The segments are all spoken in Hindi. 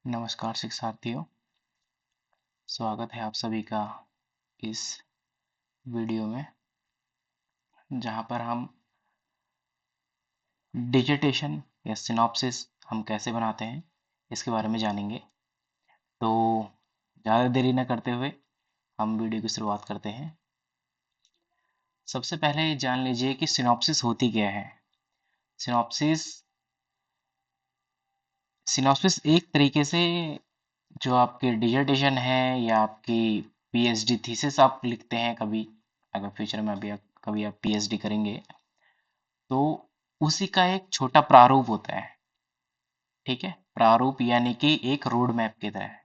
नमस्कार शिक्षार्थियों, स्वागत है आप सभी का इस वीडियो में जहां पर हम डिजिटेशन या सिनॉप्सिस हम कैसे बनाते हैं इसके बारे में जानेंगे। तो ज़्यादा देरी न करते हुए हम वीडियो की शुरुआत करते हैं। सबसे पहले जान लीजिए कि सिनॉप्सिस होती क्या है। सिनॉप्सिस सिनॉप्सिस एक तरीके से जो आपके डिजर्टेशन है या आपकी पीएचडी थीसिस आप लिखते हैं कभी, अगर फ्यूचर में अभी कभी आप पीएचडी करेंगे तो उसी का एक छोटा प्रारूप होता है। ठीक है, प्रारूप यानी कि एक रोड मैप की तरह।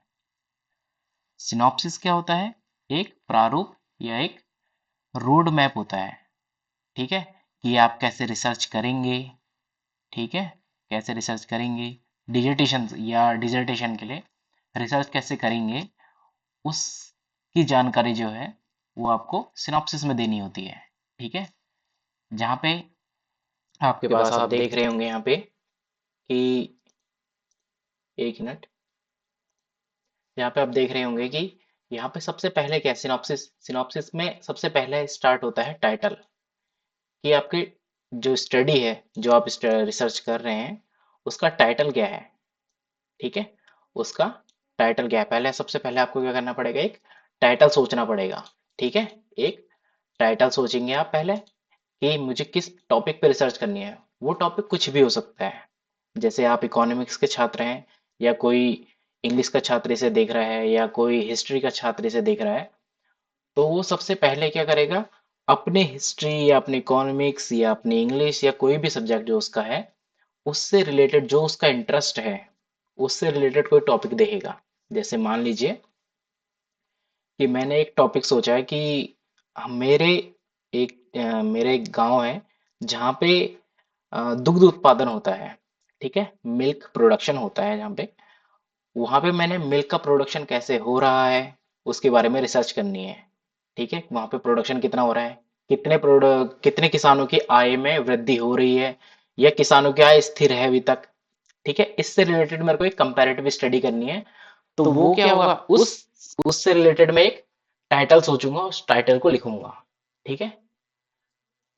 सिनॉप्सिस क्या होता है? एक प्रारूप या एक रोड मैप होता है। ठीक है, कि आप कैसे रिसर्च करेंगे। ठीक है, कैसे रिसर्च करेंगे डिजर्टेशन या डिजर्टेशन के लिए रिसर्च कैसे करेंगे, उसकी जानकारी जो है वो आपको सिनॉप्सिस में देनी होती है। ठीक है, जहाँ पे आपके पास आप देख रहे होंगे यहाँ पे कि एक मिनट, यहाँ पे आप देख रहे होंगे कि यहाँ पे सबसे पहले क्या है, सिनॉप्सिस सिनॉप्सिस में सबसे पहले स्टार्ट होता है टाइटल, कि आपकी जो स्टडी है, जो आप रिसर्च कर रहे हैं, उसका टाइटल क्या है। ठीक है, उसका टाइटल क्या है, पहले सबसे पहले आपको क्या करना पड़ेगा, एक टाइटल सोचना पड़ेगा। ठीक है, एक टाइटल सोचेंगे आप पहले कि मुझे किस टॉपिक पे रिसर्च करनी है। वो टॉपिक कुछ भी हो सकता है, जैसे आप इकोनॉमिक्स के छात्र हैं या कोई इंग्लिश का छात्र इसे देख रहा है या कोई हिस्ट्री का छात्र इसे देख रहा है, तो वो सबसे पहले क्या करेगा, अपने हिस्ट्री या अपने इकोनॉमिक्स या अपने इंग्लिश या कोई भी सब्जेक्ट जो उसका है, उससे रिलेटेड जो उसका इंटरेस्ट है, उससे रिलेटेड कोई टॉपिक देखेगा। जैसे मान लीजिए कि मैंने एक टॉपिक सोचा है कि मेरे मेरे एक गांव है जहाँ पे दुग्ध उत्पादन होता है। ठीक है, मिल्क प्रोडक्शन होता है जहाँ पे, वहां पे मैंने मिल्क का प्रोडक्शन कैसे हो रहा है उसके बारे में रिसर्च करनी है। ठीक है, वहां पे प्रोडक्शन कितना हो रहा है, कितने किसानों की आय में वृद्धि हो रही है या किसानों की आय स्थिर है अभी तक। ठीक है, इससे रिलेटेड मेरे को एक कंपैरेटिव स्टडी करनी है। तो वो क्या होगा, उस उससे रिलेटेड मैं एक टाइटल सोचूंगा, उस टाइटल को लिखूंगा। ठीक है,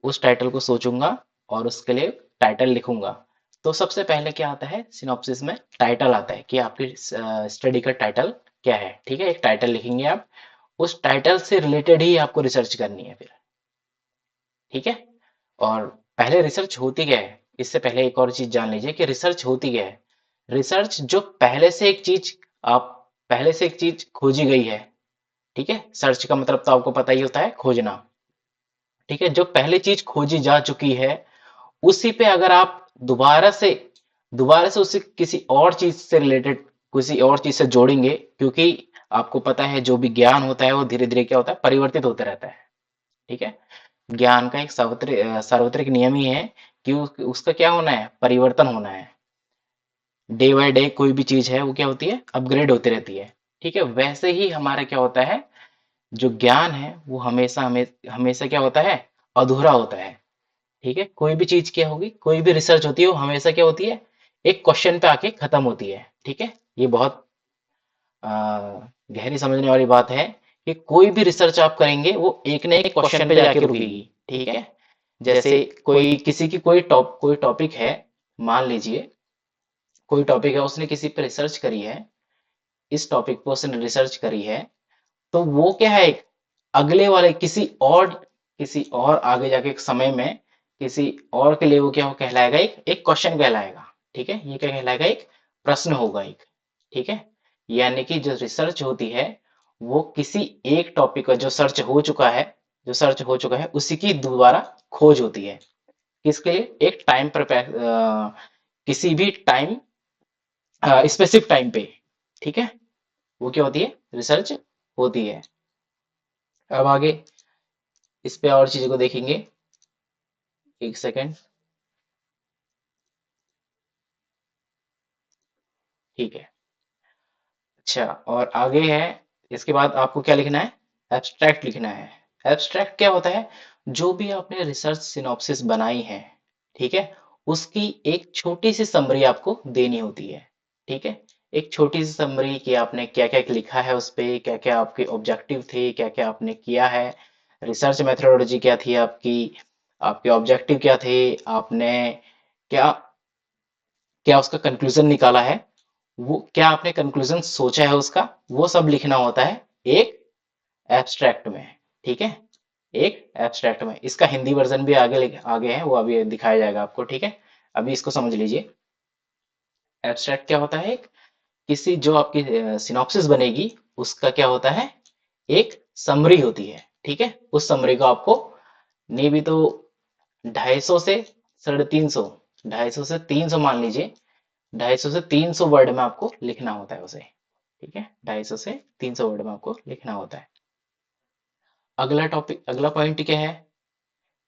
उस टाइटल को सोचूंगा और उसके लिए टाइटल लिखूंगा। तो सबसे पहले क्या आता है सिनॉप्सिस में, टाइटल आता है कि आपकी स्टडी का टाइटल क्या है। ठीक है, एक टाइटल लिखेंगे आप, उस टाइटल से रिलेटेड ही आपको रिसर्च करनी है फिर। ठीक है, और पहले रिसर्च होती क्या है, इससे पहले एक और चीज जान लीजिए कि रिसर्च होती क्या है। रिसर्च जो पहले से एक चीज खोजी गई है। ठीक है, सर्च का मतलब तो आपको पता ही होता है, खोजना। ठीक है, जो पहले चीज खोजी जा चुकी है उसी पे अगर आप दोबारा से उसे किसी और चीज से रिलेटेड, किसी और चीज से जोड़ेंगे, क्योंकि आपको पता है जो भी ज्ञान होता है वो धीरे धीरे क्या होता है, परिवर्तित होता रहता है। ठीक है, ज्ञान का एक सार्वत्रिक नियम ही है कि उसका क्या होना है, परिवर्तन होना है। डे बाय डे कोई भी चीज है वो क्या होती है, अपग्रेड होती रहती है। ठीक है, वैसे ही हमारा क्या होता है, जो ज्ञान है वो हमेशा क्या होता है, अधूरा होता है। ठीक है, कोई भी चीज क्या होगी, कोई भी रिसर्च होती है वो हमेशा क्या होती है, एक क्वेश्चन पे आके खत्म होती है। ठीक है, ये बहुत आ, गहरी समझने वाली बात है कि कोई भी रिसर्च आप करेंगे वो एक न एक क्वेश्चन पे जाके रुकेगी। ठीक है, जैसे कोई टॉपिक है, मान लीजिए कोई टॉपिक है, उसने किसी पे रिसर्च करी है, इस टॉपिक पे उसने रिसर्च करी है, तो वो क्या है, एक अगले वाले किसी और आगे जाके एक समय में किसी और के लिए वो क्या कहलाएगा, एक क्वेश्चन कहलाएगा। ठीक है, ये क्या कहलाएगा, एक प्रश्न होगा एक। ठीक है, यानी कि जो रिसर्च होती है वो किसी एक टॉपिक का जो सर्च हो चुका है उसी की दोबारा खोज होती है। किसके लिए, एक टाइम पर किसी भी टाइम, स्पेसिफिक टाइम पे। ठीक है, वो क्या होती है, रिसर्च होती है। अब आगे इस पे और चीजों को देखेंगे, एक सेकेंड। ठीक है, अच्छा, और आगे है, इसके बाद आपको क्या लिखना है, एब्स्ट्रैक्ट लिखना है। एब्स्ट्रैक्ट क्या होता है, जो भी आपने रिसर्च सिनॉप्सिस बनाई है, ठीक है, उसकी एक छोटी सी समरी आपको देनी होती है। ठीक है, एक छोटी सी समरी कि आपने क्या क्या लिखा है उस पे, क्या क्या आपके ऑब्जेक्टिव थे, क्या क्या आपने किया है, रिसर्च मेथोडोलॉजी क्या थी आपकी, आपके ऑब्जेक्टिव क्या थे, आपने क्या क्या उसका कंक्लूजन निकाला है, वो क्या आपने कंक्लूजन सोचा है उसका, वो सब लिखना होता है एक एब्स्ट्रैक्ट में। ठीक है, एक एब्स्ट्रैक्ट में। इसका हिंदी वर्जन भी आगे आगे है, वो अभी दिखाया जाएगा आपको। ठीक है, अभी इसको समझ लीजिए। एब्स्ट्रैक्ट क्या होता है? किसी जो आपकी सिनॉप्सिस बनेगी उसका क्या होता है, एक समरी होती है। ठीक है, उस समरी को आपको नहीं भी तो 250 से 350, 250 से 300 मान लीजिए, 250 से 300 वर्ड में आपको लिखना होता है उसे। ठीक है, 250 से 300 वर्ड में आपको लिखना होता है। अगला टॉपिक, अगला पॉइंट क्या है?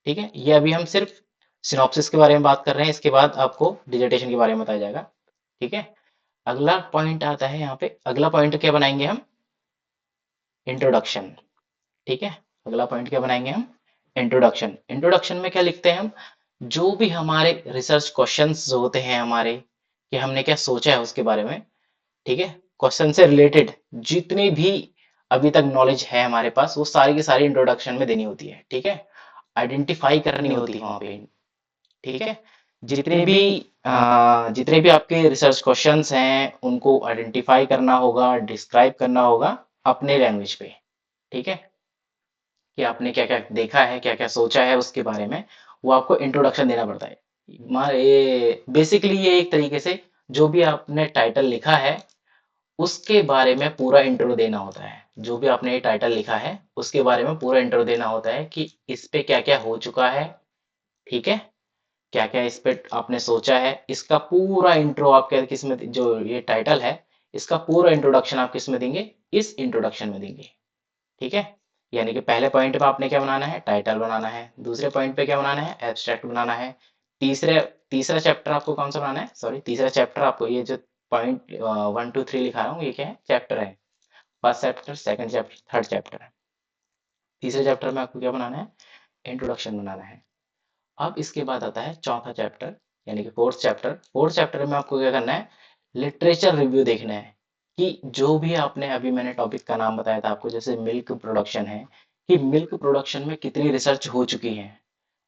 ठीक है, ये अभी हम सिर्फ सिनॉप्सिस के बारे में बात कर रहे हैं, इसके बाद आपको डिसर्टेशन के बारे में बताया जाएगा। ठीक है, अगला पॉइंट आता है यहाँ पे। अगला पॉइंट क्या बनाएंगे हम? इंट्रोडक्शन। ठीक है, अगला पॉइंट क्या बनाएंगे हम? इंट्रोडक्शन। इंट्रोडक्शन में क्या लिखते हैं हम? जो भी हमारे रिसर्च क्वेश्चंस जो होते हैं हमारे, कि हमने क्या सोचा है उसके बारे में। ठीक है, क्वेश्चन से रिलेटेड जितनी भी अभी तक नॉलेज है हमारे पास, वो सारी की सारी इंट्रोडक्शन में देनी होती है। ठीक है, आइडेंटिफाई करनी होती है वहां पे। ठीक है, जितने भी जितने भी आपके रिसर्च क्वेश्चंस हैं उनको आइडेंटिफाई करना होगा, डिस्क्राइब करना होगा अपने लैंग्वेज पे। ठीक है, कि आपने क्या क्या देखा है, क्या क्या सोचा है उसके बारे में, वो आपको इंट्रोडक्शन देना पड़ता है। ये बेसिकली ये एक तरीके से जो भी आपने टाइटल लिखा है उसके बारे में पूरा इंट्रो देना होता है। जो भी आपने ये टाइटल लिखा है उसके बारे में पूरा इंट्रो देना होता है कि इस पे क्या क्या हो चुका है। ठीक है, क्या क्या इस पे आपने सोचा है, इसका पूरा इंट्रो आप क्या किस में, जो ये टाइटल है इसका पूरा इंट्रोडक्शन आप किस में देंगे? इस इंट्रोडक्शन में देंगे। ठीक है, यानी कि पहले पॉइंट पे आपने क्या बनाना है? टाइटल बनाना है। दूसरे पॉइंट पे क्या बनाना है? एब्स्ट्रैक्ट बनाना है। तीसरे तीसरा चैप्टर आपको कौन सा बनाना है? सॉरी, तीसरा चैप्टर आपको, ये जो पॉइंट 1 2 3 लिखा रहा हूँ ये क्या है? चैप्टर है। First chapter, second chapter, third chapter. तीसरे चैप्टर में आपको क्या बनाना है? इंट्रोडक्शन बनाना है। अब इसके बाद आता है चौथा चैप्टर, यानी कि फोर्थ चैप्टर। फोर्थ चैप्टर में आपको क्या करना है? लिटरेचर रिव्यू देखना है कि जो भी आपने, अभी मैंने टॉपिक का नाम बताया था आपको, जैसे मिल्क प्रोडक्शन है, कि मिल्क प्रोडक्शन में कितनी रिसर्च हो चुकी है,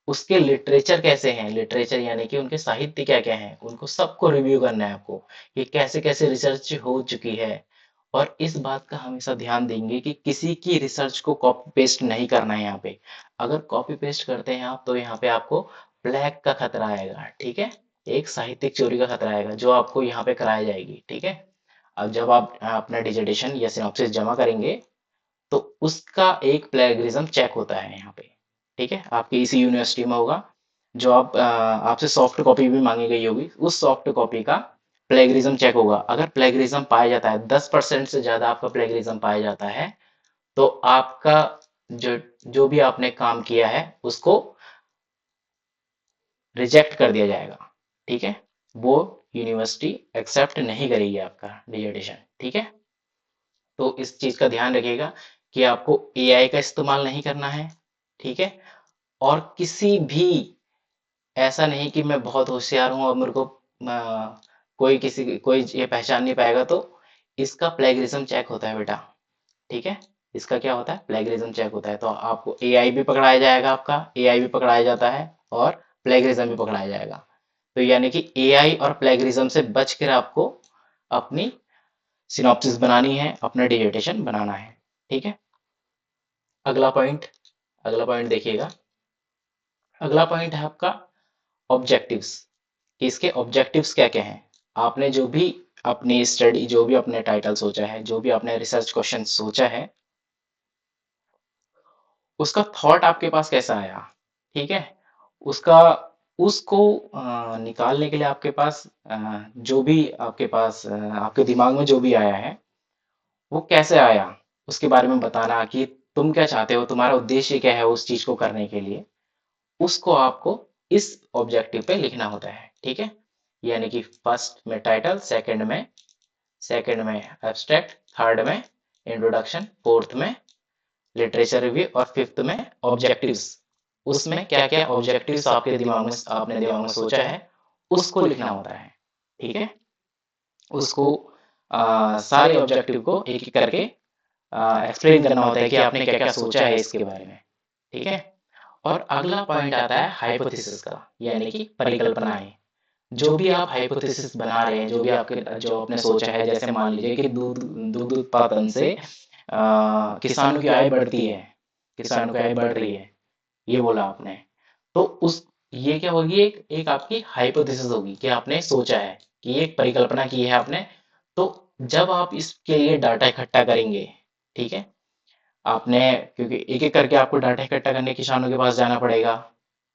उसके लिटरेचर कैसे हैं, लिटरेचर यानी कि उनके साहित्य क्या क्या हैं, उनको सबको रिव्यू करना है आपको, कि कैसे कैसे रिसर्च हो चुकी है। और इस बात का हमेशा ध्यान देंगे कि किसी की रिसर्च को कॉपी पेस्ट नहीं करना है यहाँ पे। अगर कॉपी पेस्ट करते हैं आप तो यहाँ पे आपको ब्लैक का खतरा आएगा। ठीक है, एक साहित्यिक चोरी का खतरा आएगा जो आपको यहाँ पे कराई जाएगी। ठीक है, अब जब आप अपना डिसर्टेशन या सिनॉप्सिस जमा करेंगे तो उसका एक प्लेगरिज्म चेक होता है यहाँ पे। ठीक है, आपकी इसी यूनिवर्सिटी में होगा, जो आपसे सॉफ्ट कॉपी भी मांगी गई होगी, उस सॉफ्ट कॉपी का प्लेगरिज्म चेक होगा। अगर प्लेगरिज्म पाया जाता है, 10% से ज्यादा आपका प्लेगरिज्म पाया जाता है, तो आपका जो जो भी आपने काम किया है उसको रिजेक्ट कर दिया जाएगा। ठीक है, वो यूनिवर्सिटी एक्सेप्ट नहीं करेगी आपका डिसर्टेशन। ठीक है, तो इस चीज का ध्यान रखिएगा कि आपको एआई का इस्तेमाल नहीं करना है। ठीक है, और किसी भी, ऐसा नहीं कि मैं बहुत होशियार हूँ और मेरे को कोई ये पहचान नहीं पाएगा, तो इसका प्लेगरिज्म चेक होता है बेटा। ठीक है, इसका क्या होता है? प्लेगरिज्म चेक होता है। तो आपको एआई भी पकड़ाया जाएगा, आपका एआई भी पकड़ाया जाता है और प्लेगरिज्म भी पकड़ाया जाएगा। तो यानी कि एआई और प्लेगरिज्म से बचकर आपको अपनी सिनॉप्सिस बनानी है, अपना डिसर्टेशन बनाना है। ठीक है, अगला पॉइंट, अगला पॉइंट देखिएगा। अगला पॉइंट है आपका ऑब्जेक्टिव्स, कि इसके ऑब्जेक्टिव्स क्या क्या हैं। आपने जो भी अपनी स्टडी, जो भी अपने टाइटल सोचा है, जो भी आपने रिसर्च क्वेश्चन सोचा है, उसका थॉट आपके पास कैसा आया। ठीक है, उसका उसको निकालने के लिए आपके पास जो भी आपके पास आपके दिमाग में जो भी आया है वो कैसे आया, उसके बारे में बताना, कि तुम क्या चाहते हो, तुम्हारा उद्देश्य क्या है उस चीज को करने के लिए, उसको आपको इस ऑब्जेक्टिव पे लिखना होता है। ठीक है, यानी कि फर्स्ट में टाइटल, सेकंड में एब्स्ट्रैक्ट, थर्ड में इंट्रोडक्शन, फोर्थ में लिटरेचर रिव्यू और फिफ्थ में ऑब्जेक्टिव्स। उसमें क्या क्या ऑब्जेक्टिव्स आपने दिमाग में सोचा है उसको लिखना होता है। ठीक है, उसको सारे ऑब्जेक्टिव को एक एक करके एक्सप्लेन करना होता है कि आपने क्या क्या सोचा है इसके बारे में। ठीक है। और अगला पॉइंट आता है हाइपोथेसिस का, यानी कि परिकल्पनाएं। जो भी आप हाइपोथेसिस बना रहे हैं, जो आपने सोचा है, जैसे मान लीजिए कि दूध दूध उत्पादन से किसानों की आय बढ़ती है, किसानों की आय बढ़ रही है, ये बोला आपने। तो उस ये क्या होगी, एक आपकी हाइपोथेसिस होगी कि आपने सोचा है, कि एक परिकल्पना की है आपने। तो जब आप इसके लिए डाटा इकट्ठा करेंगे, ठीक है, आपने, क्योंकि एक एक करके आपको डाटा इकट्ठा करने किसानों के पास जाना पड़ेगा।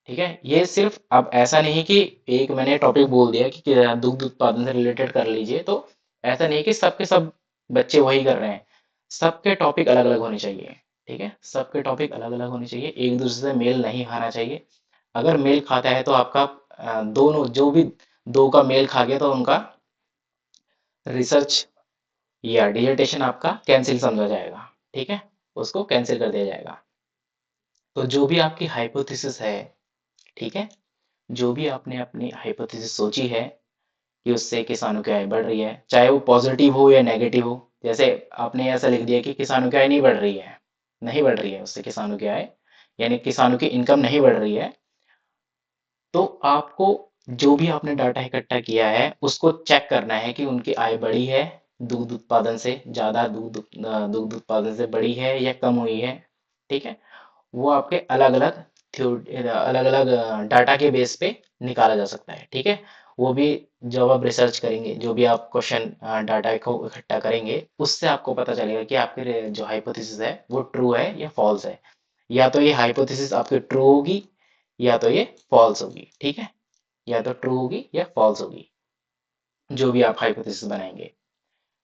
ठीक है, ये सिर्फ अब ऐसा नहीं कि एक मैंने टॉपिक बोल दिया कि दुग्ध उत्पादन से रिलेटेड कर लीजिए, तो ऐसा नहीं कि सबके सब बच्चे वही कर रहे हैं। सबके टॉपिक अलग अलग होने चाहिए। ठीक है, सबके टॉपिक अलग अलग होने चाहिए, एक दूसरे से मेल नहीं खाना चाहिए। अगर मेल खाता है तो आपका दोनों, जो भी दो का मेल खा गया तो उनका रिसर्च या डिसर्टेशन आपका कैंसिल समझा जाएगा। ठीक है, उसको कैंसिल कर दिया जाएगा। तो जो भी आपकी हाइपोथेसिस है, ठीक है, जो भी आपने अपनी हाइपोथेसिस सोची है कि उससे किसानों की आय बढ़ रही है, चाहे वो पॉजिटिव हो या नेगेटिव हो। जैसे आपने ऐसा लिख दिया कि किसानों की आय नहीं बढ़ रही है, नहीं बढ़ रही है उससे किसानों की आय, यानी किसानों की इनकम नहीं बढ़ रही है, तो आपको जो भी आपने डाटा इकट्ठा किया है उसको चेक करना है कि उनकी आय बढ़ी है, दूध उत्पादन से ज्यादा, दूध उत्पादन से बढ़ी है या कम हुई है। ठीक है, वो आपके अलग अलग अलग अलग डाटा के बेस पे निकाला जा सकता है। ठीक है, वो भी जब आप रिसर्च करेंगे, जो भी आप क्वेश्चन डाटा को इकट्ठा करेंगे, उससे आपको पता चलेगा कि आपके जो हाइपोथेसिस है वो ट्रू है या फॉल्स है। या तो ये हाइपोथेसिस आपकी ट्रू होगी, या तो ये फॉल्स होगी। ठीक है, या तो ट्रू होगी या फॉल्स होगी, जो भी आप हाइपोथेसिस बनाएंगे।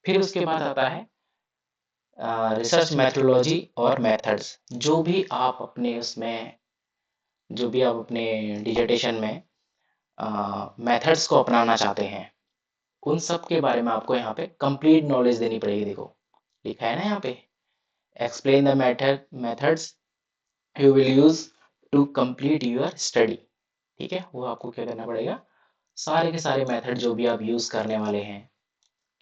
फिर उसके बाद आता है रिसर्च मेथोडोलॉजी और मेथड्स। जो भी आप अपने उसमें, जो भी आप अपने डिजर्टेशन में मेथड्स को अपनाना चाहते हैं, उन सब के बारे में आपको यहाँ पे कंप्लीट नॉलेज देनी पड़ेगी। देखो लिखा है ना यहाँ पे, explain the methods you will use to complete your study. ठीक है, वो आपको क्या करना पड़ेगा, सारे के सारे मेथड जो भी आप यूज करने वाले हैं,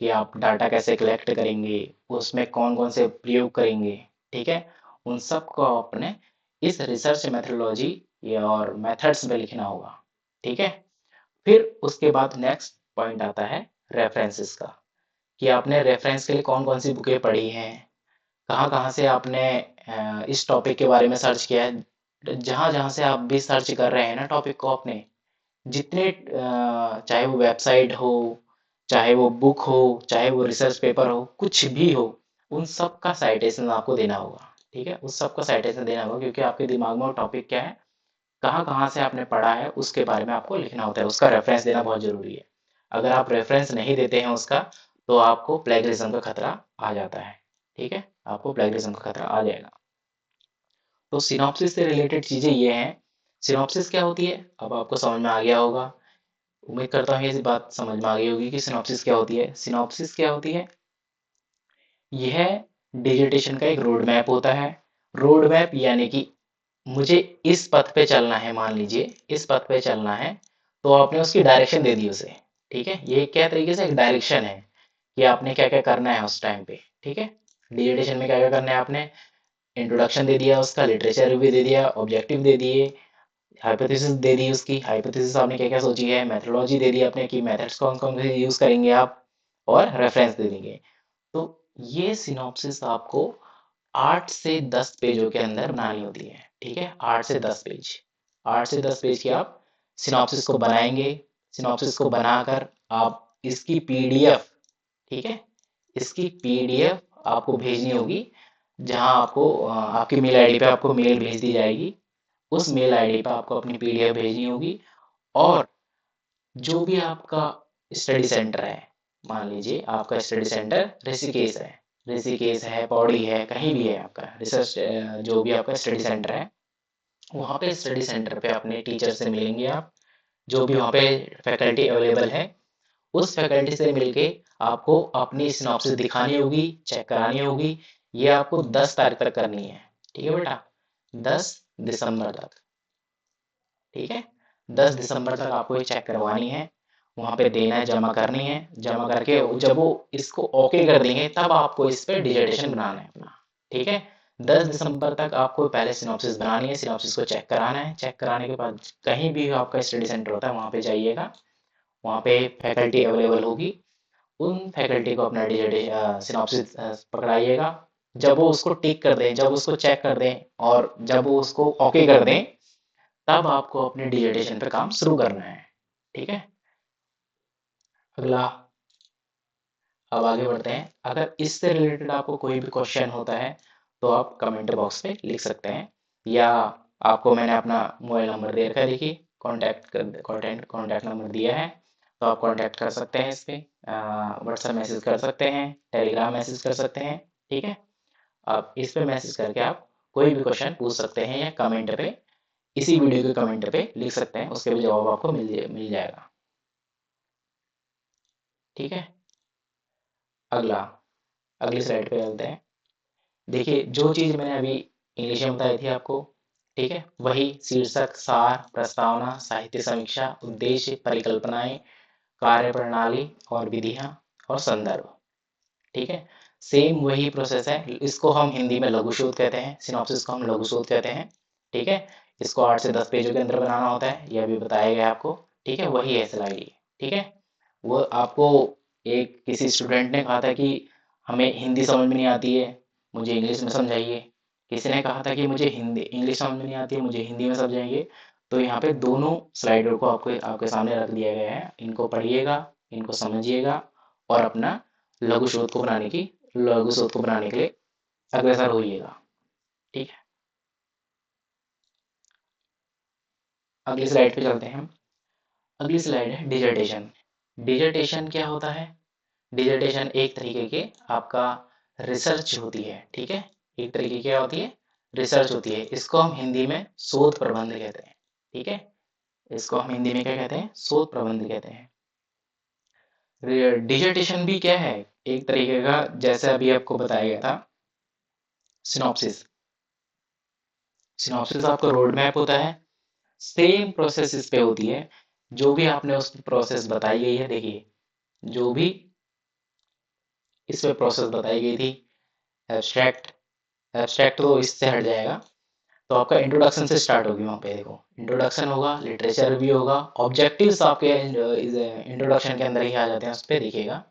कि आप डाटा कैसे कलेक्ट करेंगे, उसमें कौन कौन से प्रयोग करेंगे। ठीक है, उन सब को अपने इस रिसर्च मेथोडोलॉजी और मेथड्स में लिखना होगा। ठीक है, फिर उसके बाद नेक्स्ट पॉइंट आता है रेफरेंसेस का, कि आपने रेफरेंस के लिए कौन कौन सी बुकें पढ़ी हैं, कहाँ कहाँ से आपने इस टॉपिक के बारे में सर्च किया है। जहाँ जहाँ से आप भी सर्च कर रहे हैं ना टॉपिक को, अपने जितने चाहे वो वेबसाइट हो, चाहे वो बुक हो, चाहे वो रिसर्च पेपर हो, कुछ भी हो, उन सब का साइटेशन आपको देना होगा। ठीक है, उस सब का साइटेशन देना होगा, क्योंकि आपके दिमाग में वो टॉपिक क्या है, कहाँ कहाँ से आपने पढ़ा है, उसके बारे में आपको लिखना होता है। उसका रेफरेंस देना बहुत जरूरी है। अगर आप रेफरेंस नहीं देते हैं उसका, तो आपको प्लेगरिज्म का खतरा आ जाता है। ठीक है, आपको प्लेगरिज्म का खतरा आ जाएगा। तो सिनॉप्सिस से रिलेटेड चीजें ये हैं। सिनॉप्सिस क्या होती है, अब आपको समझ में आ गया होगा। उम्मीद करता हूँ ये बात समझ में आ गई होगी कि सिनॉप्सिस क्या होती है। सिनॉप्सिस क्या होती है, यह डिजिटेशन का एक रोड मैप होता है। रोड मैप यानी कि मुझे इस पथ पे चलना है, मान लीजिए इस पथ पे चलना है, तो आपने उसकी डायरेक्शन दे दी उसे। ठीक है, ये क्या तरीके से एक डायरेक्शन है कि आपने क्या क्या करना है उस टाइम पे। ठीक है, डिजिटेशन में क्या क्या करना है, आपने इंट्रोडक्शन दे दिया, उसका लिटरेचर रिव्यू दे दिया, ऑब्जेक्टिव दे दिए, हाइपोथेसिस दे दी उसकी, हाइपोथेसिस आपने क्या क्या सोची है, मेथोडोलॉजी दे दी आपने कि मेथड्स कौन कौन से यूज करेंगे आप, और रेफरेंस दे देंगे। तो ये सिनॉप्सिस आपको 8 से 10 पेजों के अंदर बनानी होती है। ठीक है, 8 से 10 पेज, 8 से 10 पेज की आप सिनॉप्सिस को बनाएंगे। सिनॉप्सिस को बनाकर आप इसकी पीडीएफ, ठीक है, इसकी पीडीएफ आपको भेजनी होगी। जहां आपको आपकी मेल आईडी पे आपको मेल भेज दी जाएगी। उस मेल आईडी पे आपको अपनी पीडीएफ भेजनी होगी। और जो भी आपका स्टडी सेंटर है, मान लीजिए आपका स्टडी सेंटर ऋषिकेश है, ऋषिकेश है, पौड़ी है, कहीं भी है आपका रिसर्च, जो भी आपका स्टडी सेंटर है, वहाँ पे स्टडी सेंटर पे अपने टीचर से मिलेंगे आप। जो भी वहाँ पे फैकल्टी अवेलेबल है, उस फैकल्टी से मिलके आपको अपनी सिनॉप्सिस दिखानी होगी, चेक करानी होगी। ये आपको 10 तारीख तक करनी है। ठीक है बेटा, 10 दिसंबर तक। ठीक है, 10 दिसंबर तक आपको ये चेक करवानी है। वहाँ पे देना है, जमा करनी है। जमा करके जब वो इसको ओके कर देंगे तब आपको इस पे डिजर्टेशन बनाना है अपना। ठीक है, 10 दिसंबर तक आपको पहले सिनॉप्सिस बनानी है, सिनॉप्सिस को चेक कराना है। चेक कराने के बाद कहीं भी आपका स्टडी सेंटर होता है वहाँ पे जाइएगा, वहाँ पे फैकल्टी अवेलेबल होगी, उन फैकल्टी को अपना डिजर्टेशन सिनॉप्सिस पकड़ाइएगा। जब वो उसको टिक कर दें, जब उसको चेक कर दें और जब वो उसको ओके कर दें, तब आपको अपने डिजर्टेशन पे काम शुरू करना है। ठीक है, अगला, अब आगे बढ़ते हैं। अगर इससे रिलेटेड आपको कोई भी क्वेश्चन होता है तो आप कमेंट बॉक्स पे लिख सकते हैं, या आपको मैंने अपना मोबाइल नंबर दे रखा है, देखिए कॉन्टैक्ट नंबर दिया है, तो आप कॉन्टैक्ट कर सकते हैं इस पे, व्हाट्सएप मैसेज कर सकते हैं, टेलीग्राम मैसेज कर सकते हैं। ठीक है, आप इस पे मैसेज करके आप कोई भी क्वेश्चन पूछ सकते हैं, या कमेंट पे, इसी वीडियो के कमेंट पे लिख सकते हैं, उसके भी जवाब आपको मिल जाएगा। ठीक है, अगला, अगली स्लाइड पे चलते हैं। देखिए, जो चीज़ मैंने अभी इंग्लिश में बताई थी आपको, ठीक है, वही शीर्षक, सार, प्रस्तावना, साहित्य समीक्षा, उद्देश्य, परिकल्पनाएं, कार्यप्रणाली और विधियां और संदर्भ। ठीक है, सेम वही प्रोसेस है। इसको हम हिंदी में लघु शोध कहते हैं, सिनॉप्सिस को हम लघु शोध कहते हैं। ठीक है, इसको 8 से 10 पेजों के अंदर बनाना होता है, यह भी बताया गया है आपको। ठीक है, वही है स्लाइड। ठीक है, वो आपको, एक किसी स्टूडेंट ने कहा था कि हमें हिंदी समझ में नहीं आती है, मुझे इंग्लिश में समझाइए। किसी ने कहा था कि मुझे हिंदी इंग्लिश समझ में नहीं आती है, मुझे हिंदी में समझाइए। तो यहाँ पे दोनों स्लाइडर को आपको आपके सामने रख दिया गया है, इनको पढ़िएगा, इनको समझिएगा और अपना लघु शोध को बनाने के लिए अग्रसर होइएगा। ठीक है, अगली स्लाइड पे चलते हैं हम। अगली स्लाइड है डिजर्टेशन। डिजर्टेशन क्या होता है? डिजर्टेशन एक तरीके के आपका रिसर्च होती है। ठीक है, एक तरीके की क्या होती है? रिसर्च होती है। इसको हम हिंदी में शोध प्रबंध कहते हैं। ठीक है, इसको हम हिंदी में क्या कहते हैं? शोध प्रबंध कहते हैं। डिजर्टेशन भी क्या है? एक तरीके का, जैसे अभी आपको बताया गया था, सिनॉप्सिस। सिनॉप्सिस आपका रोड मैप होता है, सेम प्रोसेस इस पे होती है। जो भी आपने उस प्रोसेस बताई गई है, देखिए, जो भी इस पे प्रोसेस बताई गई थी, एब्स्ट्रैक्ट, एब्स्ट्रैक्ट तो इससे हट जाएगा। तो आपका इंट्रोडक्शन से स्टार्ट होगी, वहाँ पे देखो इंट्रोडक्शन होगा, लिटरेचर रिव्यू होगा, ऑब्जेक्टिव्स आपके इंट्रोडक्शन के अंदर ही आ जाते हैं, उस पर देखिएगा।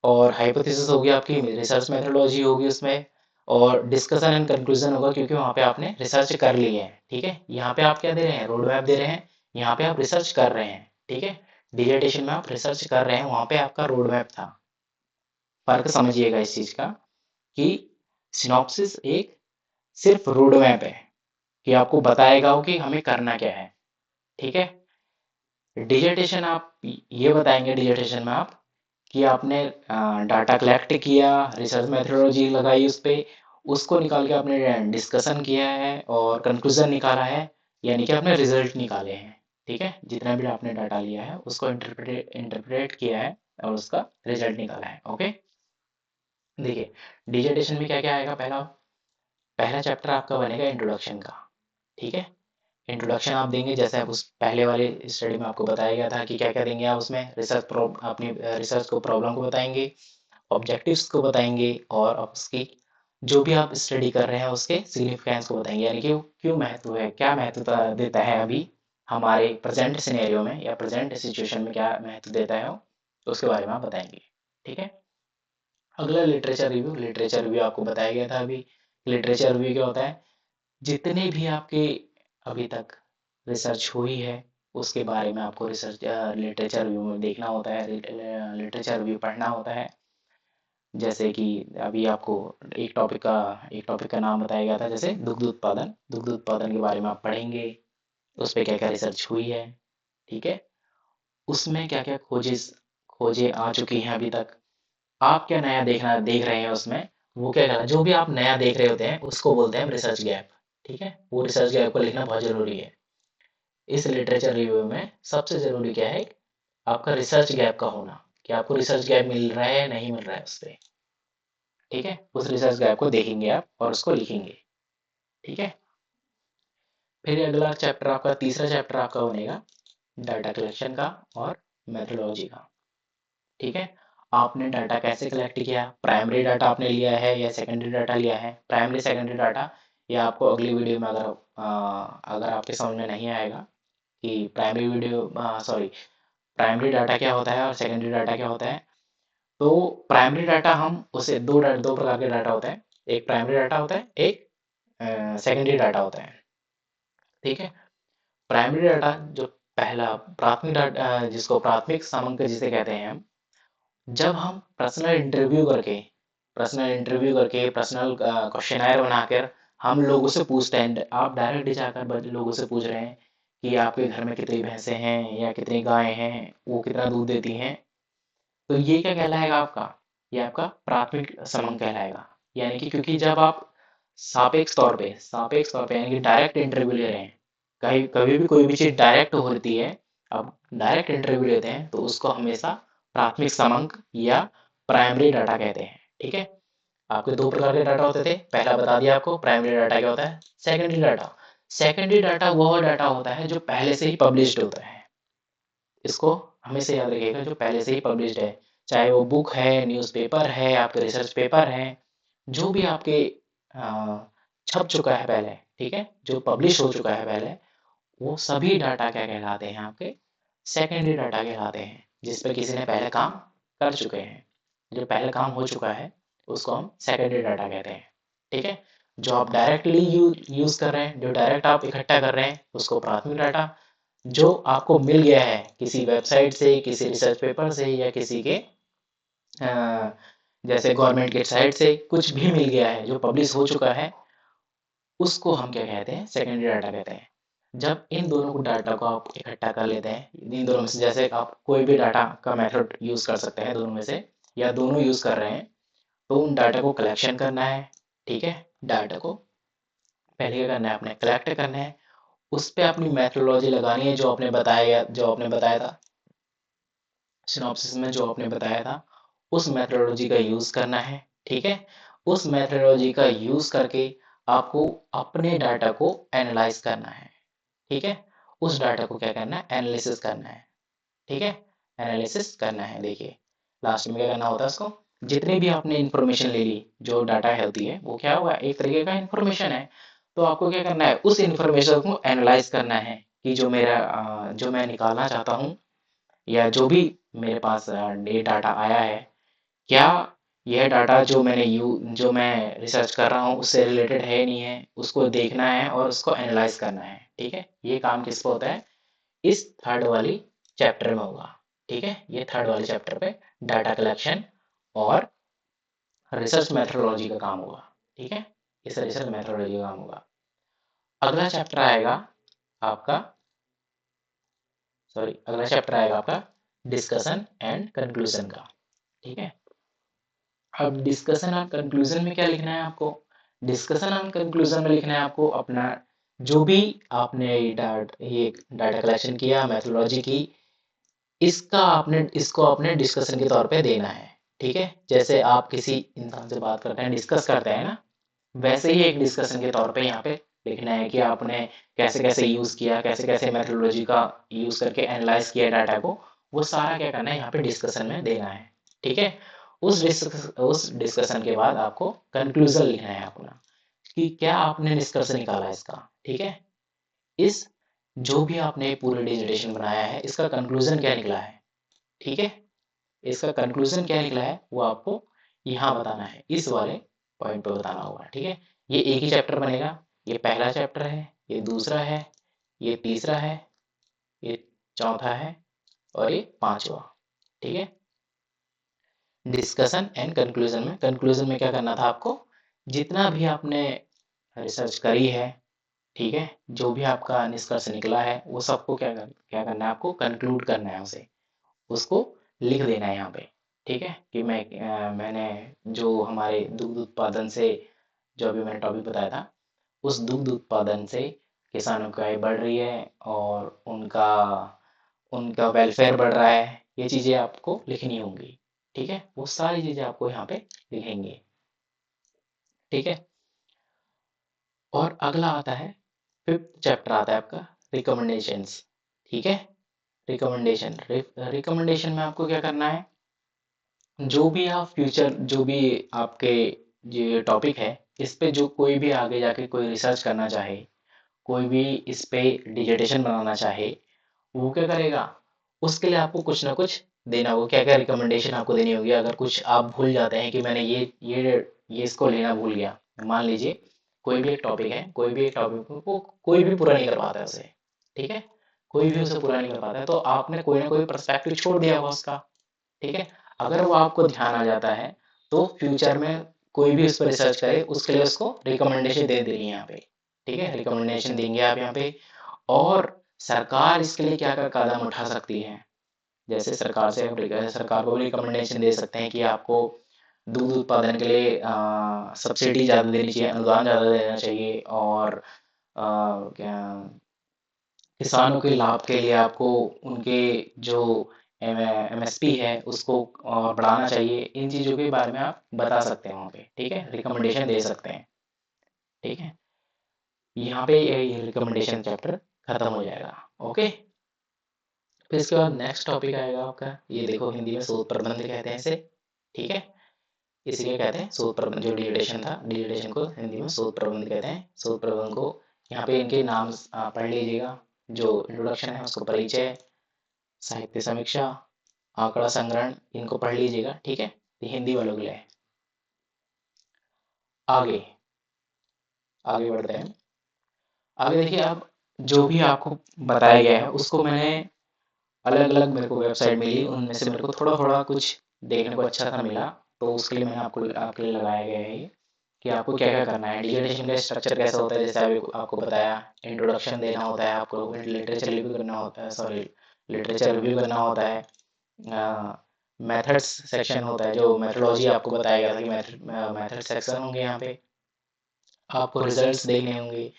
और हाइपोथेसिस होगी आपकी, रिसर्च मेथोडोलॉजी होगी उसमें, और डिस्कशन एंड कंक्लूजन होगा, क्योंकि वहाँ पे आपने रिसर्च कर ली है। ठीक है, यहाँ पे आप क्या दे रहे हैं? रोड मैप दे रहे हैं, यहाँ पे आप रिसर्च कर रहे हैं। ठीक है, डिजर्टेशन में आप रिसर्च कर रहे हैं, वहाँ पे आपका रोड मैप था। फर्क समझिएगा इस चीज का, कि सिनॉप्सिस एक सिर्फ रोड मैप है, कि आपको बताएगा हो कि हमें करना क्या है। ठीक है, डिजर्टेशन आप ये बताएंगे, डिजर्टेशन में आप, कि आपने डाटा कलेक्ट किया, रिसर्च मेथोडोलॉजी लगाई उस पे, उसको निकाल के आपने डिस्कशन किया है और कंक्लूजन निकाला है, यानी कि आपने रिजल्ट निकाले हैं। ठीक है, जितना भी आपने डाटा लिया है उसको इंटरप्रेट किया है और उसका रिजल्ट निकाला है। ओके, देखिए, डिजर्टेशन में क्या क्या आएगा? पहला पहला चैप्टर आपका बनेगा इंट्रोडक्शन का। ठीक है, इंट्रोडक्शन आप देंगे, जैसे आप उस पहले वाले स्टडी में आपको बताया गया था कि क्या क्या देंगे आप उसमें। अपनी रिसर्च को, प्रॉब्लम को बताएंगे, ऑब्जेक्टिव्स को बताएंगे, और उसकी जो भी आप स्टडी कर रहे हैं उसके सिग्निफिकेंस को बताएंगे, यानी कि वो क्यों महत्व है, क्या महत्व देता है अभी हमारे प्रेजेंट सिनेरियो में या प्रेजेंट सिचुएशन में, क्या महत्व देता है वो, तो उसके बारे में आप बताएंगे। ठीक है, अगला लिटरेचर रिव्यू। लिटरेचर रिव्यू आपको बताया गया था अभी। लिटरेचर रिव्यू क्या होता है? जितने भी आपके अभी तक रिसर्च हुई है उसके बारे में आपको रिसर्च लिटरेचर रिव्यू में देखना होता है, लिटरेचर रिव्यू पढ़ना होता है। जैसे कि अभी आपको एक टॉपिक का नाम बताया गया था, जैसे दुग्ध उत्पादन। दुग्ध उत्पादन के बारे में आप पढ़ेंगे, उस पर क्या क्या रिसर्च हुई है। ठीक है, उसमें क्या क्या खोजे आ चुकी हैं अभी तक, आप क्या नया देख रहे हैं उसमें, वो क्या करना, जो भी आप नया देख रहे होते हैं उसको बोलते हैं रिसर्च गैप। ठीक है, वो रिसर्च गैप को लिखना बहुत जरूरी है। इस लिटरेचर रिव्यू में सबसे जरूरी क्या है? आपका रिसर्च गैप का होना, कि आपको रिसर्च गैप मिल रहा है नहीं मिल रहा है उस पर। ठीक है, उस रिसर्च गैप को देखेंगे आप और उसको लिखेंगे। ठीक है, फिर अगला चैप्टर आपका, तीसरा चैप्टर आपका बनेगा डाटा कलेक्शन का और मेथोडोलॉजी का। ठीक है, आपने डाटा कैसे कलेक्ट किया, प्राइमरी डाटा आपने लिया है या सेकेंडरी डाटा लिया है। प्राइमरी सेकेंडरी डाटा ये आपको अगली वीडियो में अगर आपके समझ में नहीं आएगा कि प्राइमरी डाटा क्या होता है और सेकेंडरी डाटा क्या होता है, तो प्राइमरी डाटा हम उसे दो प्रकार के डाटा होते हैं। एक प्राइमरी डाटा होता है, एक सेकेंडरी डाटा होता है। ठीक है, प्राइमरी डाटा जो पहला प्राथमिक डाटा जिसको प्राथमिक सामंक जिसे कहते हैं हम, जब हम पर्सनल इंटरव्यू करके पर्सनल क्वेश्चनायर बनाकर हम लोगों से पूछते हैं, आप डायरेक्ट जाकर लोगों से पूछ रहे हैं कि आपके घर में कितनी भैंसें हैं या कितनी गायें हैं, वो कितना दूध देती हैं, तो ये क्या कहलाएगा आपका, ये आपका प्राथमिक समंक कहलाएगा। यानी कि क्योंकि जब आप सापेक्ष तौर पे यानी कि डायरेक्ट इंटरव्यू ले रहे हैं, कहीं कभी भी कोई भी चीज डायरेक्ट होती है, अब डायरेक्ट इंटरव्यू लेते हैं तो उसको हमेशा प्राथमिक समंक या प्राइमरी डाटा कहते हैं। ठीक है, आपके दो प्रकार के डाटा होते थे, पहला बता दिया आपको प्राइमरी डाटा क्या होता है। सेकेंडरी डाटा वह डाटा होता है जो पहले से ही पब्लिश्ड होता है। इसको हमेशा याद रखिएगा, जो पहले से ही पब्लिश्ड है, चाहे वो बुक है, न्यूज़पेपर है, आपके रिसर्च पेपर है, जो भी आपके छप चुका है पहले, ठीक है, जो पब्लिश हो चुका है पहले, वो सभी डाटा क्या कहलाते हैं, आपके सेकेंडरी डाटा कहलाते हैं, जिस पे किसी ने पहले काम कर चुके हैं। जो पहले काम हो चुका है उसको हम सेकेंडरी डाटा कहते हैं। ठीक है, जो आप डायरेक्टली यूज कर रहे हैं, जो डायरेक्ट आप इकट्ठा कर रहे हैं, उसको प्राथमिक डाटा। जो आपको मिल गया है किसी वेबसाइट से, किसी रिसर्च पेपर से या किसी के जैसे गवर्नमेंट के साइट से कुछ भी मिल गया है जो पब्लिश हो चुका है, उसको हम क्या कहते हैं, सेकेंडरी डाटा कहते हैं। जब इन दोनों को डाटा को आप इकट्ठा कर लेते हैं, इन दोनों में से जैसे आप कोई भी डाटा का मेथड यूज कर सकते हैं दोनों में से, या दोनों यूज कर रहे हैं, तो उन डाटा को कलेक्शन करना है। ठीक है, डाटा को पहले क्या करना है, आपने कलेक्ट करना है, उस पर अपनी मेथोडोलॉजी लगानी है, जो आपने बताया था सिनॉप्सिस में, जो आपने बताया था उस मेथोडोलॉजी का यूज करना है। ठीक है, उस मेथोडोलॉजी का यूज करके आपको अपने डाटा को एनालाइज करना है। ठीक है, उस डाटा को क्या करना है, एनालिसिस करना है। ठीक है, एनालिसिस करना है। देखिए लास्ट में क्या करना होता है, उसको जितनी भी आपने इंफॉर्मेशन ले ली, जो डाटा है होती है, वो क्या हुआ, एक तरीके का इंफॉर्मेशन है, तो आपको क्या करना है, उस इंफॉर्मेशन को एनालाइज करना है कि जो मैं निकालना चाहता हूँ, या जो भी मेरे पास ये डाटा आया है, क्या यह डाटा जो मैं रिसर्च कर रहा हूँ उससे रिलेटेड है नहीं है, उसको देखना है और उसको एनालाइज करना है। ठीक है, ये काम किस पे होता है, इस थर्ड वाली चैप्टर में होगा। ठीक है, ये थर्ड वाले चैप्टर पे डाटा कलेक्शन और रिसर्च मेथोडोलॉजी का काम होगा। ठीक है, इस रिसर्च मेथोडोलॉजी का काम होगा। अगला चैप्टर आएगा आपका अगला चैप्टर आएगा आपका डिस्कशन एंड कंक्लूजन का। ठीक है, अब डिस्कशन और कंक्लूजन में क्या लिखना है आपको, डिस्कशन और कंक्लूजन में लिखना है आपको अपना जो भी आपने ये डाटा कलेक्शन किया, मेथोडोलॉजी की, इसको आपने डिस्कशन के तौर पे देना है। ठीक है, जैसे आप किसी इंसान से बात करते हैं, डिस्कस करते हैं ना, वैसे ही एक डिस्कशन के तौर पे यहाँ पे लिखना है कि आपने कैसे कैसे यूज किया, कैसे कैसे मेथोडोलॉजी का यूज करके एनालाइज किया डाटा को, वो सारा क्या करना है यहाँ पे डिस्कशन में देना है। ठीक है, उस डिस्कशन के बाद आपको कंक्लूजन लिखना है अपना, कि क्या आपने निष्कर्ष निकाला इसका। ठीक है, इस जो भी आपने पूरे डिजिटेशन बनाया है, इसका कंक्लूजन क्या निकला है। ठीक है, इसका कंक्लूजन क्या निकला है वो आपको यहाँ बताना है, इस वाले पॉइंट पे बताना होगा। ठीक है, ये एक ही चैप्टर बनेगा, ये पहला चैप्टर है, ये दूसरा है, ये तीसरा है, ये चौथा है और ये पांचवा। ठीक है, डिस्कशन एंड कंक्लूजन में क्या करना था आपको, जितना भी आपने रिसर्च करी है, ठीक है, जो भी आपका निष्कर्ष निकला है, वो सबको क्या करना है, आपको कंक्लूड करना है, उसे उसको लिख देना है यहाँ पे। ठीक है, कि मैंने जो हमारे दुग्ध उत्पादन से, जो अभी मैंने टॉपिक बताया था, उस दुग्ध उत्पादन से किसानों की आय बढ़ रही है और उनका उनका वेलफेयर बढ़ रहा है, ये चीज़ें आपको लिखनी होंगी। ठीक है, वो सारी चीज़ें आपको यहाँ पे लिखेंगे। ठीक है, और अगला आता है फिफ्थ चैप्टर आता है आपका रिकमेंडेशंस। ठीक है, रिकमेंडेशन में आपको क्या करना है, जो भी आप फ्यूचर, जो भी आपके ये टॉपिक है, इस पे जो कोई भी आगे जाके कोई रिसर्च करना चाहे, कोई भी इस पे डिजर्टेशन बनाना चाहे, वो क्या करेगा, उसके लिए आपको कुछ ना कुछ देना होगा। क्या क्या रिकमेंडेशन आपको देनी होगी। अगर कुछ आप भूल जाते हैं कि मैंने ये इसको लेना भूल गया, मान लीजिए कोई भी एक टॉपिक है, कोई भी एक टॉपिक को कोई भी पूरा नहीं कर पाता है उसे, ठीक है, कोई भी उसे पूरा नहीं कर पाता है, तो आपने कोई ना कोई पर्सपेक्टिव छोड़ दिया होगा उसका, ठीक है। अगर वो आपको ध्यान आ जाता है, तो फ्यूचर में कोई भी उस पर रिसर्च करे, उसके लिए उसको रिकमेंडेशन दे देंगे यहाँ पे, ठीक है, रिकमेंडेशन देंगे आप यहाँ पे। और सरकार इसके लिए क्या क्या कदम उठा सकती है, जैसे सरकार से सरकार को भी रिकमेंडेशन दे सकते हैं कि आपको दूध उत्पादन के लिए सब्सिडी ज़्यादा देनी चाहिए, अनुदान ज़्यादा देना चाहिए, और क्या किसानों के लाभ के लिए आपको उनके जो एमएसपी है उसको बढ़ाना चाहिए। इन चीज़ों के बारे में आप बता सकते हैं वहाँ पे, ठीक है, रिकमेंडेशन दे सकते हैं, ठीक है। यहाँ पे ये रिकमेंडेशन चैप्टर खत्म हो जाएगा। ओके, फिर इसके बाद नेक्स्ट टॉपिक आएगा आपका, ये देखो हिंदी में शोध प्रबंध कहते हैं इसे, ठीक है, इसी के कहते हैं शोध प्रबंध। जो डिजिटेशन था, डिजिटेशन को हिंदी में शोध प्रबंध कहते हैं। शोध प्रबंध को यहाँ पे इनके नाम पढ़ लीजिएगा। जो इंट्रोडक्शन है उसको परिचय, साहित्य समीक्षा, आंकड़ा संग्रहण, इनको पढ़ लीजिएगा, ठीक है, ये हिंदी वालों के लिए है। आगे आगे बढ़ते हैं। आगे देखिए, अब जो भी आपको बताया गया है उसको मैंने अलग अलग मेरे को वेबसाइट मिली, उनमें से मेरे को थोड़ा थोड़ा कुछ देखने को अच्छा सा मिला, तो उसके लिए मैंने आपके लिए लगाया गया है ये, कि आपको क्या क्या करना है। डिजिटेशन का स्ट्रक्चर कैसा होता है, जैसे अभी आपको बताया, इंट्रोडक्शन देना होता है आपको, लिटरेचर रिव्यू करना होता है, सॉरी, लिटरेचर रिव्यू करना होता है, मेथड्स सेक्शन होता है, जो मेथोडोलॉजी आपको बताया गया था कि मेथड सेक्शन होंगे यहाँ पे, आपको रिजल्ट्स देखने होंगे,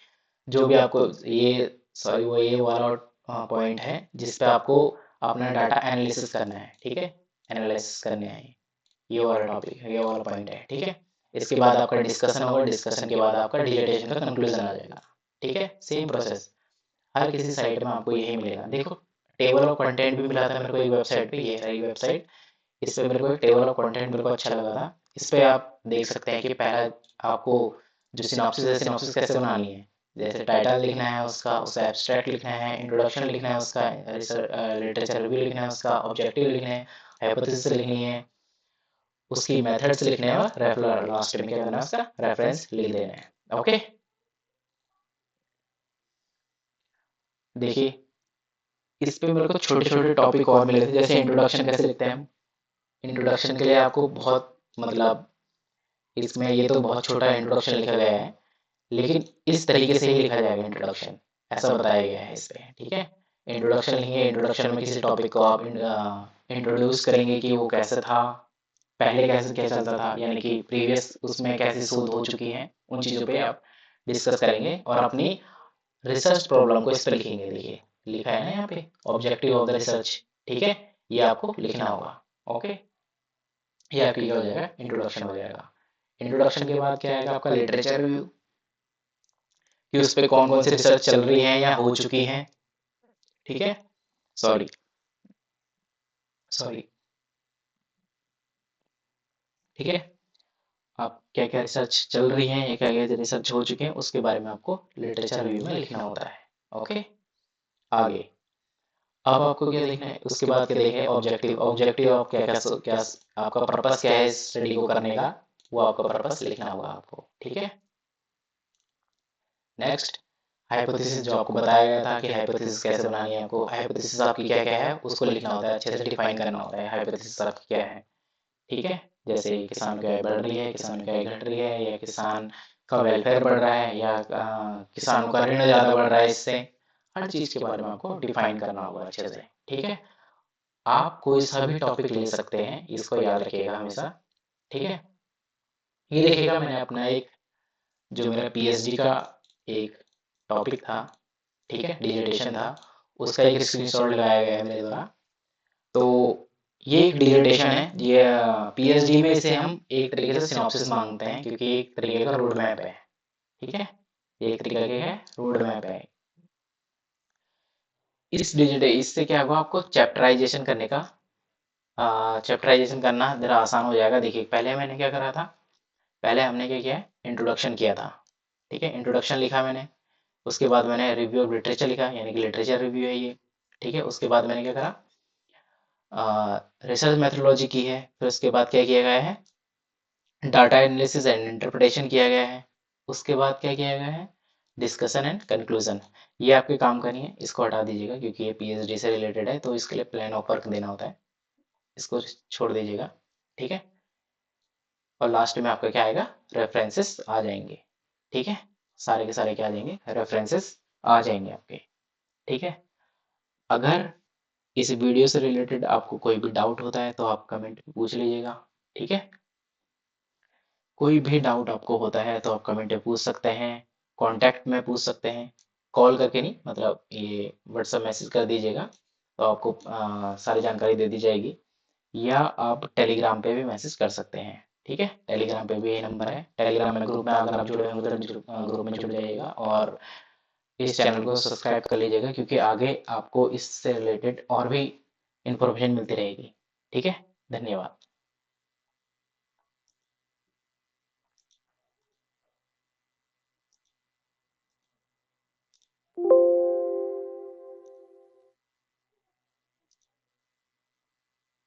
जो भी आपको ये, सॉरी, वो ये वाला पॉइंट है जिस पे आपको अपना डाटा एनालिसिस करना है, ठीक है, एनालिसिस करने हैं, ये वाला टॉपिक है, ये वाला पॉइंट है, ठीक है। इसके बाद आपका डिस्कशन होगा, डिस्कशन के बाद आपका डिजिटेशन का कंक्लूजन आ जाएगा, ठीक है, सेम प्रोसेस हर किसी साइट में आपको यही मिलेगा। देखो, टेबल ऑफ कंटेंट भी मिला था मेरे को एक वेबसाइट पे, ये रही वेबसाइट, इस पे मेरे को एक टेबल ऑफ कंटेंट मेरे को अच्छा लगा था। इस पे आप देख सकते हैं कि पहला आपको जो सिनॉप्सिस है, सिनॉप्सिस कैसे बनानी है, जैसे टाइटल लिखना है उसका एब्स्ट्रैक्ट लिखना है, इंट्रोडक्शन लिखना है उसका, लिटरेचर रिव्यू लिखना है उसका, ऑब्जेक्टिव लिखना है, हाइपोथेसिस लिखनी है, उसकी मेथड्स लिखने हैं, और रेफरल लास्ट में क्या करना है, उसका रेफरेंस लिख देना है। ओके, देखिए, इस पे मेरे को छोटे छोटे टॉपिक और मिले थे, जैसे इंट्रोडक्शन कैसे लिखते हैं हम। इंट्रोडक्शन के लिए आपको बहुत, मतलब इसमें ये तो बहुत छोटा इंट्रोडक्शन लिखा गया है, लेकिन इस तरीके से ही लिखा जाएगा इंट्रोडक्शन, ऐसा बताया गया है इस पे, ठीक है। इंट्रोडक्शन लिखेंगे, इंट्रोडक्शन में किसी टॉपिक को आप इंट्रोड्यूस करेंगे कि वो कैसे था, पहले कैसे क्या चलता था, यानी कि प्रीवियस उसमें कैसी शोध हो चुकी है, उन चीज़ों पे आप डिस्कस करेंगे, और अपनी रिसर्च प्रॉब्लम को इस पर लिखेंगे। देखिए, लिखा है ना यहाँ पे, ऑब्जेक्टिव ऑफ द रिसर्च, ठीक है, ये आपको लिखना होगा। ओके, ये आपकी क्या हो जाएगा, इंट्रोडक्शन हो जाएगा। इंट्रोडक्शन के बाद क्या आएगा आपका, लिटरेचर रिव्यू, कि उस पर कौन कौन सी रिसर्च चल रही है या हो चुकी है, ठीक है, सॉरी सॉरी, ठीक है, आप क्या क्या रिसर्च चल रही है या क्या क्या रिसर्च हो चुके हैं, उसके बारे में आपको लिटरेचर रिव्यू में लिखना होता है। ओके, आगे, अब आपको क्या देखना है, उसके बाद क्या देखना है, ऑब्जेक्टिव। ऑब्जेक्टिव आप क्या क्या क्या आपका पर्पस क्या है इस स्टडी को करने का, वो आपका पर्पस लिखना होगा आपको, ठीक है। नेक्स्ट, हाइपोथेसिस, जो आपको बताया गया था कि हाइपोथेसिस कैसे बनानी है, आपको हाइपोथेसिस आपकी क्या क्या है उसको लिखना होता है, अच्छे से डिफाइन करना होता है हाइपोथेसिस आपकी क्या है, ठीक है। जैसे किसान की आय बढ़ रही है, किसान की आय घट रही है, या किसान का वेलफेयर बढ़ रहा है, या किसानों का ऋण ज़्यादा बढ़ रहा है, इससे हर चीज़ के बारे में आपको डिफाइन करना होगा अच्छे से, ठीक है। आप कोई सा भी टॉपिक ले सकते हैं, इसको याद रखिएगा हमेशा, ठीक है। ये देखिएगा, मैंने अपना एक, जो मेरा पीएचडी का एक टॉपिक था, ठीक है, डिजिटेशन था, उसका एक स्क्रीनशॉट लगाया गया है मेरे द्वारा। तो ये एक डिजिटेशन है, ये पीएचडी में इसे हम एक तरीके से सिनॉप्सिस मांगते हैं, क्योंकि एक तरीके का रोड मैप है, ठीक है, ये एक तरीके का रोड मैप है। इससे क्या होगा, आपको चैप्टराइजेशन करने का चैप्टराइजेशन करना ज़रा आसान हो जाएगा। देखिए पहले मैंने क्या करा था, पहले हमने क्या किया, इंट्रोडक्शन किया था। ठीक है, इंट्रोडक्शन लिखा मैंने, उसके बाद मैंने रिव्यू ऑफ लिटरेचर लिखा, यानी कि लिटरेचर रिव्यू है ये। ठीक है, उसके बाद मैंने क्या करा, रिसर्च मेथोडोलॉजी की है, फिर उसके बाद क्या किया गया है, डाटा एनालिसिस एंड इंटरप्रिटेशन किया गया है। उसके बाद क्या किया गया है, डिस्कशन एंड कंक्लूजन। ये आपके काम का नहीं है, इसको हटा दीजिएगा क्योंकि ये पीएचडी से रिलेटेड है, तो इसके लिए प्लान ऑफ वर्क देना होता है, इसको छोड़ दीजिएगा। ठीक है, और लास्ट में आपका क्या आएगा, रेफरेंसेस आ जाएंगे। ठीक है, सारे के सारे क्या आ जाएंगे, रेफरेंसेस आ जाएंगे आपके। ठीक है, अगर इस वीडियो से रिलेटेड आपको कोई भी डाउट होता है तो आप कमेंट में पूछ लीजिएगा। ठीक है, कोई भी डाउट आपको होता है तो आप कमेंट में पूछ सकते हैं, कांटेक्ट में पूछ सकते हैं, कॉल करके नहीं, मतलब ये व्हाट्सएप मैसेज कर दीजिएगा तो आपको सारी जानकारी दे दी जाएगी, या आप टेलीग्राम पे भी मैसेज कर सकते हैं। ठीक है, टेलीग्राम पे भी ये नंबर है, टेलीग्राम में ग्रुप में अगर आप जुड़े हैं उधर ग्रुप में जुड़ जाइएगा, और इस चैनल को सब्सक्राइब कर लीजिएगा क्योंकि आगे आपको इससे रिलेटेड और भी इंफॉर्मेशन मिलती रहेगी। ठीक है, धन्यवाद।